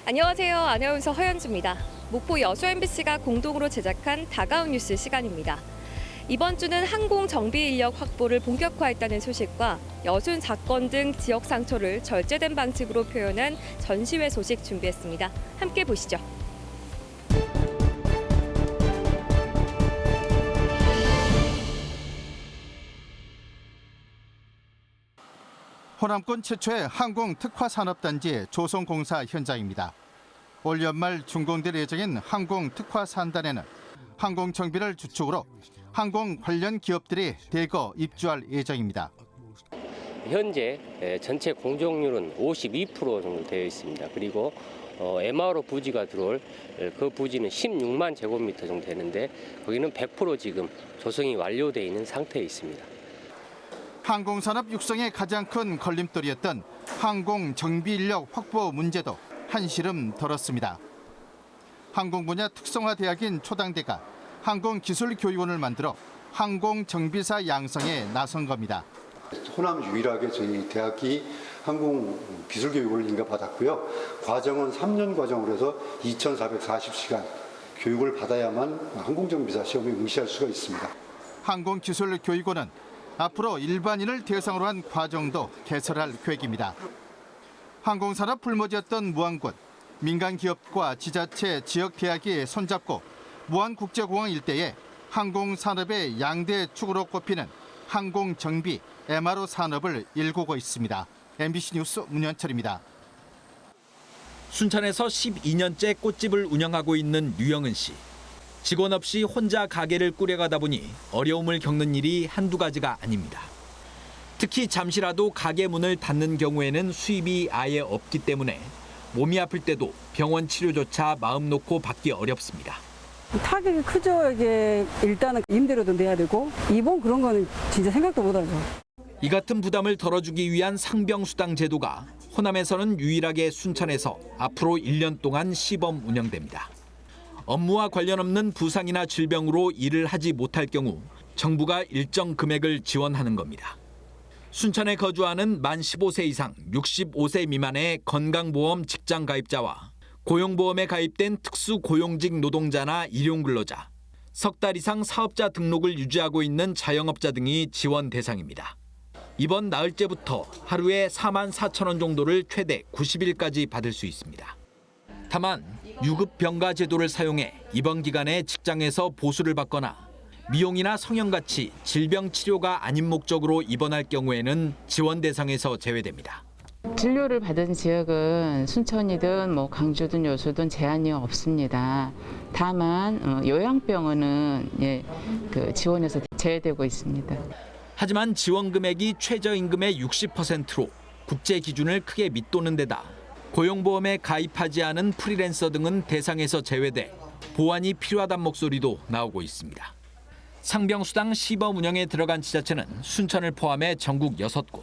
안녕하세요. 아나운서 허연주입니다. 목포 여수 MBC가 공동으로 제작한 다가온 뉴스 시간입니다. 이번 주는 항공 정비 인력 확보를 본격화했다는 소식과 여순 사건 등 지역 상처를 절제된 방식으로 표현한 전시회 소식 준비했습니다. 함께 보시죠. 호남권 최초의 항공 특화 산업단지 조성공사 현장입니다. 올 연말 준공될 예정인 항공 특화 산단에는 항공 정비를 주축으로 항공 관련 기업들이 대거 입주할 예정입니다. 현재 전체 공정률은 52% 정도 되어 있습니다. 그리고 MRO 부지가 들어올 그 부지는 16만 제곱미터 정도 되는데 거기는 100% 지금 조성이 완료되어 있는 상태에 있습니다. 항공산업 육성의 가장 큰 걸림돌이었던 항공 정비 인력 확보 문제도 한시름 덜었습니다. 항공 분야 특성화 대학인 초당대가 항공기술교육원을 만들어 항공정비사 양성에 나선 겁니다. 호남 유일하게 저희 대학이 항공기술교육을 인가받았고요. 과정은 3년 과정으로 해서 2,440시간 교육을 받아야만 항공정비사 시험에 응시할 수가 있습니다. 항공기술교육원은 앞으로 일반인을 대상으로 한 과정도 개설할 계획입니다. 항공산업 불모지였던 무안군, 민간기업과 지자체, 지역대학이 손잡고 무안국제공항 일대에 항공산업의 양대 축으로 꼽히는 항공정비, MRO 산업을 일구고 있습니다. MBC 뉴스 문현철입니다. 순천에서 12년째 꽃집을 운영하고 있는 류영은 씨. 직원 없이 혼자 가게를 꾸려가다 보니 어려움을 겪는 일이 한두 가지가 아닙니다. 특히 잠시라도 가게 문을 닫는 경우에는 수입이 아예 없기 때문에 몸이 아플 때도 병원 치료조차 마음 놓고 받기 어렵습니다. 타격이 크죠. 이게 일단은 임대료도 내야 되고 입원 그런 거는 진짜 생각도 못 하죠. 이 같은 부담을 덜어주기 위한 상병수당 제도가 호남에서는 유일하게 순천에서 앞으로 1년 동안 시범 운영됩니다. 업무와 관련 없는 부상이나 질병으로 일을 하지 못할 경우 정부가 일정 금액을 지원하는 겁니다. 순천에 거주하는 만 15세 이상 65세 미만의 건강보험 직장 가입자와 고용보험에 가입된 특수고용직 노동자나 일용근로자, 석 달 이상 사업자 등록을 유지하고 있는 자영업자 등이 지원 대상입니다. 이번 나흘째부터 하루에 4만 4천 원 정도를 최대 90일까지 받을 수 있습니다. 다만 유급 병가 제도를 사용해 이번 기간에 직장에서 보수를 받거나 미용이나 성형같이 질병 치료가 아닌 목적으로 입원할 경우에는 지원 대상에서 제외됩니다. 진료를 받은 지역은 순천이든 광주든 여수든 제한이 없습니다. 다만 요양병원은 지원에서 제외되고 있습니다. 하지만 지원 금액이 최저임금의 60%로 국제 기준을 크게 밑도는 데다 고용보험에 가입하지 않은 프리랜서 등은 대상에서 제외돼 보완이 필요하다는 목소리도 나오고 있습니다. 상병수당 시범 운영에 들어간 지자체는 순천을 포함해 전국 6곳.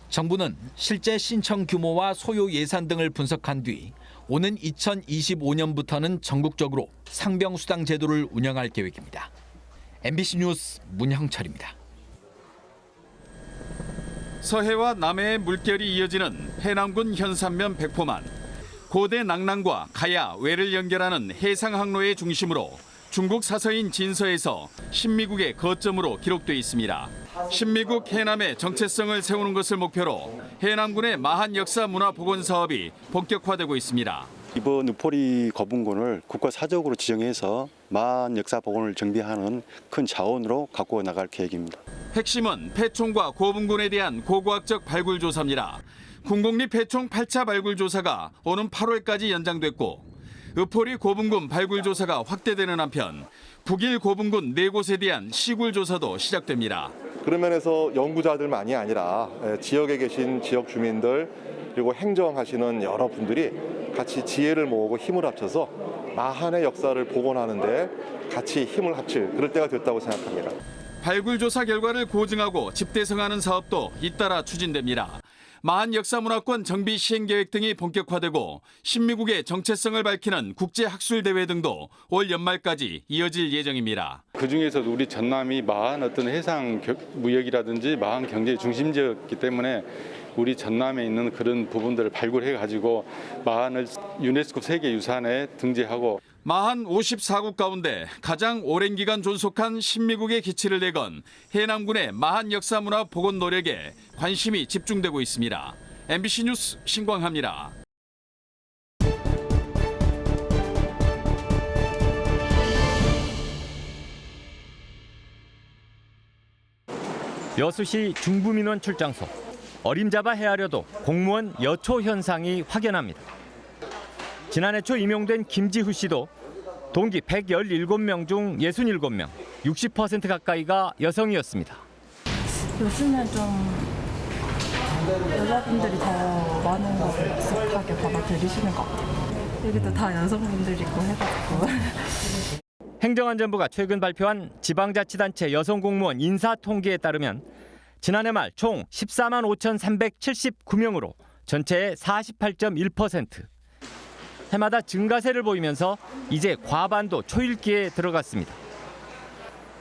정부는 실제 신청 규모와 소요 예산 등을 분석한 뒤 오는 2025년부터는 전국적으로 상병수당 제도를 운영할 계획입니다. MBC 뉴스 문형철입니다. 서해와 남해의 물결이 이어지는 해남군 현산면 백포만. 고대 낭랑과 가야, 외를 연결하는 해상항로의 중심으로 중국 사서인 진서에서 신미국의 거점으로 기록돼 있습니다. 신미국 해남의 정체성을 세우는 것을 목표로 해남군의 마한 역사 문화 복원 사업이 본격화되고 있습니다. 이번 느포리 거분군을 국가사적으로 지정해서 마한 역사 복원을 정비하는 큰 자원으로 갖고 나갈 계획입니다. 핵심은 폐총과 고분군에 대한 고고학적 발굴 조사입니다. 군곡리 폐총 8차 발굴 조사가 오는 8월까지 연장됐고 느포리 고분군 발굴 조사가 확대되는 한편 북일 고분군 4곳에 대한 시굴 조사도 시작됩니다. 그런 면에서 연구자들만이 아니라 지역에 계신 지역 주민들 그리고 행정하시는 여러분들이 같이 지혜를 모으고 힘을 합쳐서 마한의 역사를 복원하는 데 같이 힘을 합칠 그럴 때가 됐다고 생각합니다. 발굴 조사 결과를 고증하고 집대성하는 사업도 잇따라 추진됩니다. 마한 역사문화권 정비 시행계획 등이 본격화되고 신미국의 정체성을 밝히는 국제학술대회 등도 올 연말까지 이어질 예정입니다. 그중에서도 우리 전남이 마한 어떤 해상 무역이라든지 마한 경제의 중심지였기 때문에 우리 전남에 있는 그런 부분들을 발굴해가지고 마한을 유네스코 세계유산에 등재하고 마한 54국 가운데 가장 오랜 기간 존속한 신미국의 기치를 내건 해남군의 마한 역사문화 복원 노력에 관심이 집중되고 있습니다. MBC 뉴스 신광하입니다. 여수시 중부민원 출장소. 어림잡아 헤아려도 공무원 여초 현상이 확연합니다. 지난해 초 임용된 김지후 씨도 동기 117명 중 67명, 60% 가까이가 여성이었습니다. 요즘엔 좀 여자분들이 더 많은 것을 익숙하게 받아들이시는 것 같아요. 여기도 다 여성분들이고 해가지고. 행정안전부가 최근 발표한 지방자치단체 여성공무원 인사통계에 따르면 지난해 말 총 14만 5,379명으로 전체의 48.1%. 해마다 증가세를 보이면서 이제 과반도 초읽기에 들어갔습니다.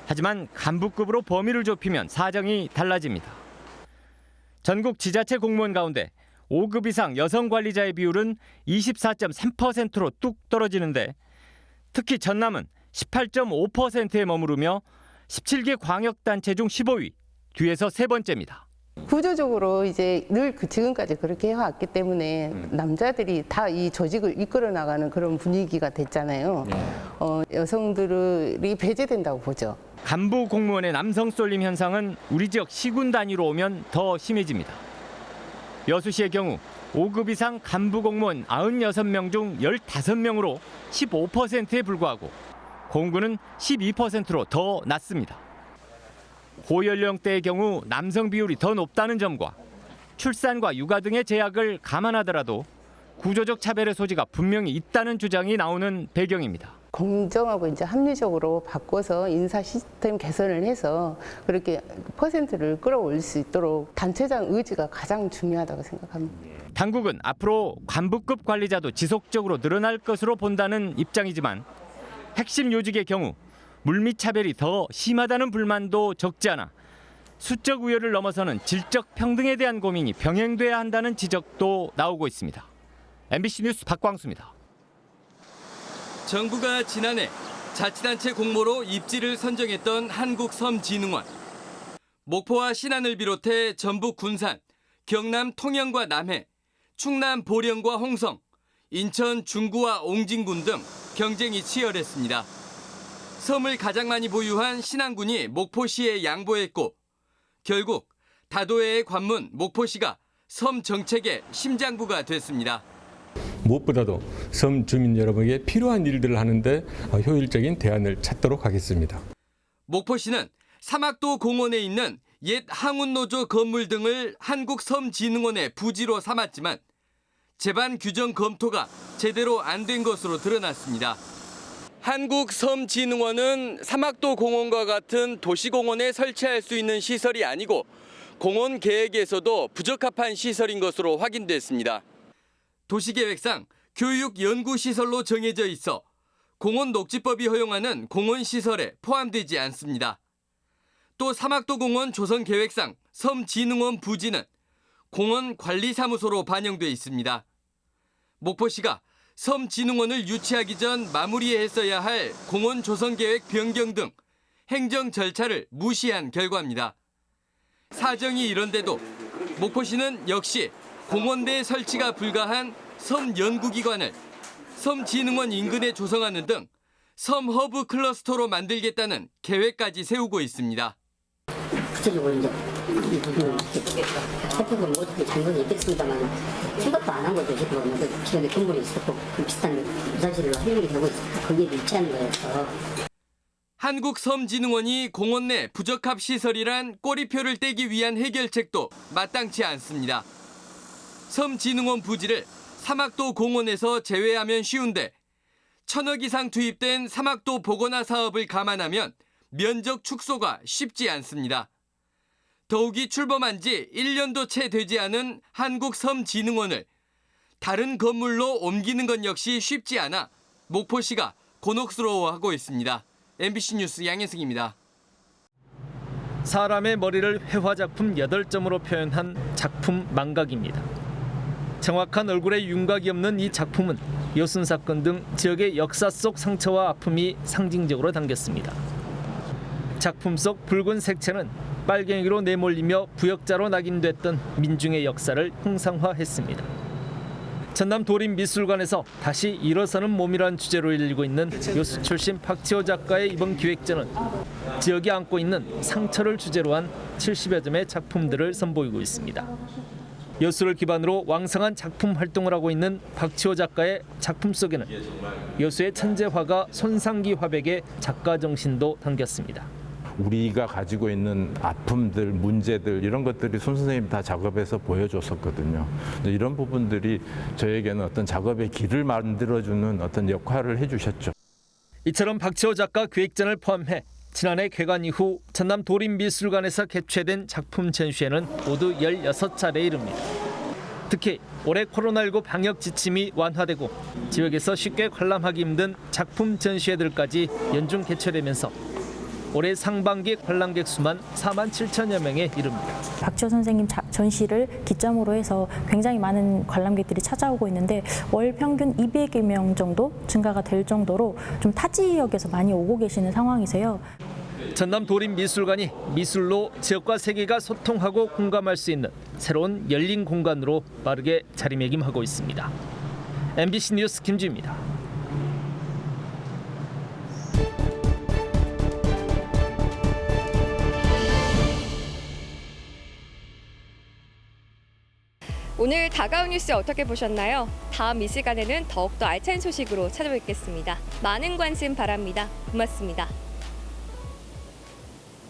하지만 간부급으로 범위를 좁히면 사정이 달라집니다. 전국 지자체 공무원 가운데 5급 이상 여성 관리자의 비율은 24.3%로 뚝 떨어지는데 특히 전남은 18.5%에 머무르며 17개 광역단체 중 15위, 뒤에서 세 번째입니다. 구조적으로 이제 늘 지금까지 그렇게 해왔기 때문에 남자들이 다 이 조직을 이끌어 나가는 그런 분위기가 됐잖아요. 여성들이 배제된다고 보죠. 간부 공무원의 남성 쏠림 현상은 우리 지역 시군 단위로 오면 더 심해집니다. 여수시의 경우 5급 이상 간부 공무원 96명 중 15명으로 15%에 불과하고 공군은 12%로 더 낮습니다. 고연령대의 경우 남성 비율이 더 높다는 점과 출산과 육아 등의 제약을 감안하더라도 구조적 차별의 소지가 분명히 있다는 주장이 나오는 배경입니다. 공정하고 이제 합리적으로 바꿔서 인사 시스템 개선을 해서 그렇게 퍼센트를 끌어올릴 수 있도록 단체장 의지가 가장 중요하다고 생각합니다. 당국은 앞으로 간부급 관리자도 지속적으로 늘어날 것으로 본다는 입장이지만 핵심 요직의 경우 물밑 차별이 더 심하다는 불만도 적지 않아 수적 우려를 넘어서는 질적 평등에 대한 고민이 병행돼야 한다는 지적도 나오고 있습니다. MBC 뉴스 박광수입니다. 정부가 지난해 자치단체 공모로 입지를 선정했던 한국섬진흥원. 목포와 신안을 비롯해 전북 군산, 경남 통영과 남해, 충남 보령과 홍성, 인천 중구와 옹진군 등 경쟁이 치열했습니다. 섬을 가장 많이 보유한 신안군이 목포시에 양보했고 결국 다도해의 관문 목포시가 섬 정책의 심장부가 됐습니다. 무엇보다도 섬 주민 여러분에게 필요한 일들을 하는데 효율적인 대안을 찾도록 하겠습니다. 목포시는 사막도 공원에 있는 옛 항운노조 건물 등을 한국섬진흥원의 부지로 삼았지만 제반 규정 검토가 제대로 안 된 것으로 드러났습니다. 한국섬진흥원은 사막도 공원과 같은 도시공원에 설치할 수 있는 시설이 아니고 공원 계획에서도 부적합한 시설인 것으로 확인됐습니다. 도시계획상 교육연구시설로 정해져 있어 공원녹지법이 허용하는 공원시설에 포함되지 않습니다. 또 사막도공원 조성계획상 섬진흥원 부지는 공원관리사무소로 반영돼 있습니다. 목포시가 섬진흥원을 유치하기 전 마무리했어야 할 공원 조성계획 변경 등 행정 절차를 무시한 결과입니다. 사정이 이런데도 목포시는 역시 공원대 설치가 불가한 섬 연구기관을 섬진흥원 인근에 조성하는 등 섬 허브 클러스터로 만들겠다는 계획까지 세우고 있습니다. 구체적으로 이제 이 부분을 살펴보면 어떻게 장면이 있겠습니다만 생각도 안 한 거죠. 지금 기존에 건물이 있었고 비슷한 사실로 활용이 되고 있어서 거기에 일치하는 거였어. 한국섬진흥원이 공원 내 부적합 시설이란 꼬리표를 떼기 위한 해결책도 마땅치 않습니다. 섬진흥원 부지를 사막도 공원에서 제외하면 쉬운데 1,000억 이상 투입된 사막도 복원화 사업을 감안하면 면적 축소가 쉽지 않습니다. 더욱이 출범한 지 1년도 채 되지 않은 한국섬진흥원을 다른 건물로 옮기는 건 역시 쉽지 않아 목포시가 곤혹스러워하고 있습니다. MBC 뉴스 양현승입니다. 사람의 머리를 회화작품 8점으로 표현한 작품 망각입니다. 정확한 얼굴에 윤곽이 없는 이 작품은 여순 사건 등 지역의 역사 속 상처와 아픔이 상징적으로 담겼습니다. 작품 속 붉은 색채는 빨갱이로 내몰리며 부역자로 낙인됐던 민중의 역사를 형상화했습니다. 전남 도림미술관에서 다시 일어서는 몸이란 주제로 열리고 있는 여수 출신 박지호 작가의 이번 기획전은 지역이 안고 있는 상처를 주제로 한 70여 점의 작품들을 선보이고 있습니다. 여수를 기반으로 왕성한 작품 활동을 하고 있는 박지호 작가의 작품 속에는 여수의 천재화가 손상기 화백의 작가 정신도 담겼습니다. 우리가 가지고 있는 아픔들, 문제들 이런 것들이 손 선생님이 다 작업에서 보여줬었거든요. 이런 부분들이 저에게는 어떤 작업의 길을 만들어주는 어떤 역할을 해주셨죠. 이처럼 박지호 작가 기획전을 포함해 지난해 개관 이후 전남 도림미술관에서 개최된 작품 전시회는 모두 16차례에 이릅니다. 특히 올해 코로나19 방역 지침이 완화되고 지역에서 쉽게 관람하기 힘든 작품 전시회들까지 연중 개최되면서 올해 상반기 관람객 수만 4만 7천여 명에 이릅니다. 박지호 선생님 전시를 기점으로 해서 굉장히 많은 관람객들이 찾아오고 있는데 월 평균 200여 명 정도 증가가 될 정도로 좀 타 지역에서 많이 오고 계시는 상황이세요. 전남 도림미술관이 미술로 지역과 세계가 소통하고 공감할 수 있는 새로운 열린 공간으로 빠르게 자리매김하고 있습니다. MBC 뉴스 김주입니다. 오늘 다가온 뉴스 어떻게 보셨나요? 다음 이 시간에는 더욱더 알찬 소식으로 찾아뵙겠습니다. 많은 관심 바랍니다. 고맙습니다.